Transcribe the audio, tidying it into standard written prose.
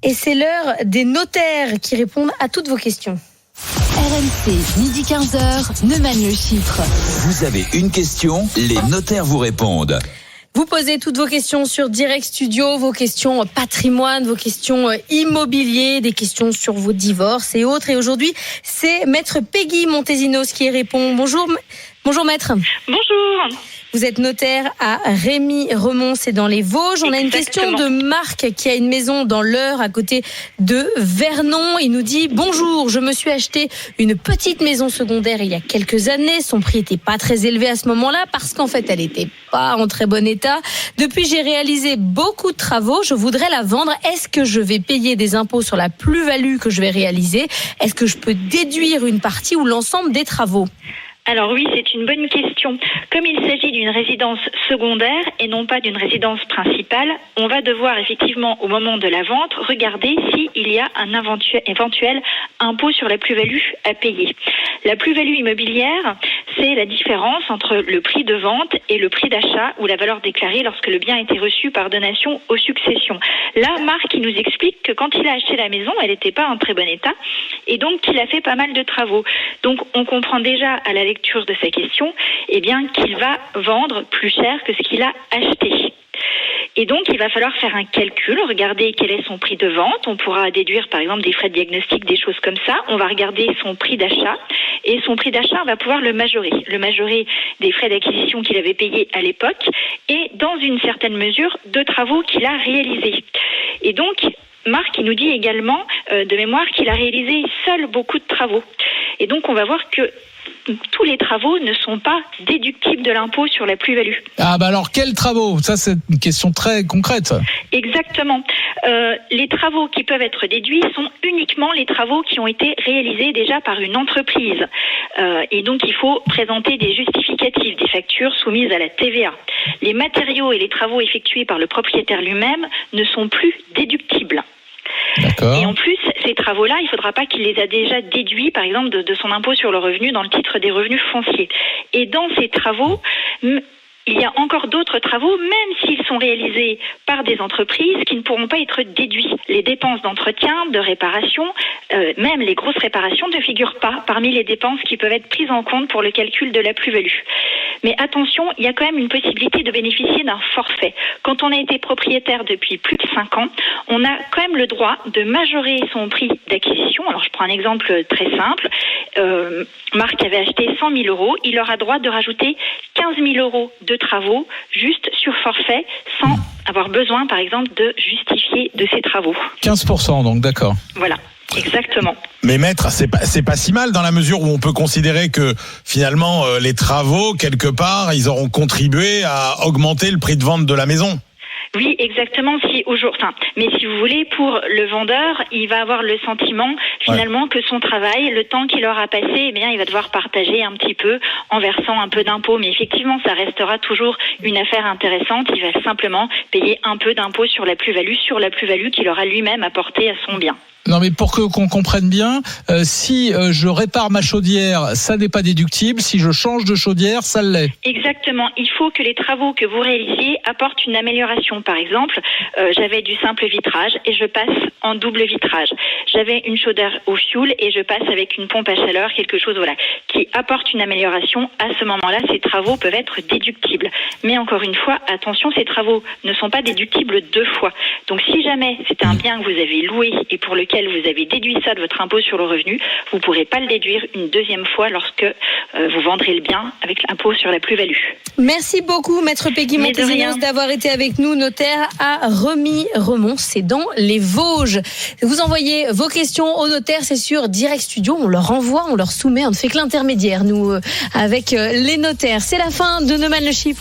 Et c'est l'heure des notaires qui répondent à toutes vos questions. RMC, midi 15h, Neumann le chiffre. Vous avez une question, les notaires vous répondent. Vous posez toutes vos questions sur Direct Studio, vos questions patrimoine, vos questions immobilier, des questions sur vos divorces et autres. Et aujourd'hui, c'est Maître Peggy Montesinos qui répond. Bonjour Maître. Bonjour. Vous êtes notaire à Rémy-Remont, c'est dans les Vosges. On a une question de Marc qui a une maison dans l'Eure à côté de Vernon. Il nous dit « Bonjour, je me suis acheté une petite maison secondaire il y a quelques années. Son prix n'était pas très élevé à ce moment-là parce qu'en fait, elle n'était pas en très bon état. Depuis, j'ai réalisé beaucoup de travaux. Je voudrais la vendre. Est-ce que je vais payer des impôts sur la plus-value que je vais réaliser? Est-ce que je peux déduire une partie ou l'ensemble des travaux ?» Alors oui, c'est une bonne question. Comme il s'agit d'une résidence secondaire et non pas d'une résidence principale, on va devoir effectivement, au moment de la vente, regarder s'il y a un éventuel impôt sur la plus-value à payer. La plus-value immobilière, c'est la différence entre le prix de vente et le prix d'achat ou la valeur déclarée lorsque le bien a été reçu par donation aux successions. Là, Marc, il nous explique que quand il a acheté la maison, elle n'était pas en très bon état et donc qu'il a fait pas mal de travaux. Donc on comprend déjà à la lecture de sa question, qu'il va vendre plus cher que ce qu'il a acheté. Et donc, il va falloir faire un calcul, regarder quel est son prix de vente. On pourra déduire, par exemple, des frais de diagnostic, des choses comme ça. On va regarder son prix d'achat. Et son prix d'achat, on va pouvoir le majorer des frais d'acquisition qu'il avait payés à l'époque et, dans une certaine mesure, de travaux qu'il a réalisés. Et donc, Marc, il nous dit également, de mémoire, qu'il a réalisé seul beaucoup de travaux. Et donc, on va voir que tous les travaux ne sont pas déductibles de l'impôt sur la plus-value. Ah bah alors quels travaux? Ça c'est une question très concrète. Exactement. Les travaux qui peuvent être déduits sont uniquement les travaux qui ont été réalisés déjà par une entreprise. Et donc il faut présenter des justificatifs, des factures soumises à la TVA. Les matériaux et les travaux effectués par le propriétaire lui-même ne sont plus déductibles. D'accord. Et en plus, ces travaux-là, il ne faudra pas qu'il les a déjà déduits, par exemple, de son impôt sur le revenu dans le titre des revenus fonciers. Et dans ces travaux, il y a encore d'autres travaux, même s'ils sont réalisés par des entreprises, qui ne pourront pas être déduits. Les dépenses d'entretien, de réparation, même les grosses réparations ne figurent pas parmi les dépenses qui peuvent être prises en compte pour le calcul de la plus-value. Mais attention, il y a quand même une possibilité de bénéficier d'un forfait. Quand on a été propriétaire depuis plus de 5 ans, on a quand même le droit de majorer son prix d'acquisition. Alors je prends un exemple très simple. Marc avait acheté 100 000 euros. Il aura droit de rajouter 15 000 euros de travaux juste sur forfait sans avoir besoin, par exemple, de justifier de ces travaux. 15% donc, d'accord. Voilà. Exactement. Mais maître, c'est pas si mal dans la mesure où on peut considérer que finalement les travaux quelque part ils auront contribué à augmenter le prix de vente de la maison. Oui, exactement. Mais si vous voulez, pour le vendeur, il va avoir le sentiment finalement que son travail, le temps qu'il aura passé, il va devoir partager un petit peu en versant un peu d'impôts. Mais effectivement, ça restera toujours une affaire intéressante. Il va simplement payer un peu d'impôt sur la plus-value qu'il aura lui-même apporté à son bien. Non mais pour qu'on comprenne bien, si je répare ma chaudière, ça n'est pas déductible. Si je change de chaudière, ça l'est. Exactement. Il faut que les travaux que vous réalisiez apportent une amélioration. Par exemple, j'avais du simple vitrage et je passe en double vitrage. J'avais une chaudière au fioul et je passe avec une pompe à chaleur, quelque chose qui apporte une amélioration. À ce moment-là, ces travaux peuvent être déductibles. Mais encore une fois, attention, ces travaux ne sont pas déductibles 2 fois. Donc si jamais c'est un bien que vous avez loué et pour lequel vous avez déduit ça de votre impôt sur le revenu, vous ne pourrez pas le déduire une deuxième fois lorsque vous vendrez le bien avec l'impôt sur la plus-value. Merci beaucoup, Maître Peggy Montesinos, d'avoir été avec nous, notaire à Rémy-Remont, c'est dans les Vosges. Vous envoyez vos questions au notaire, c'est sur Direct Studio, on leur envoie, on leur soumet, on ne fait que l'intermédiaire, nous, avec les notaires. C'est la fin de Neumann le chiffre.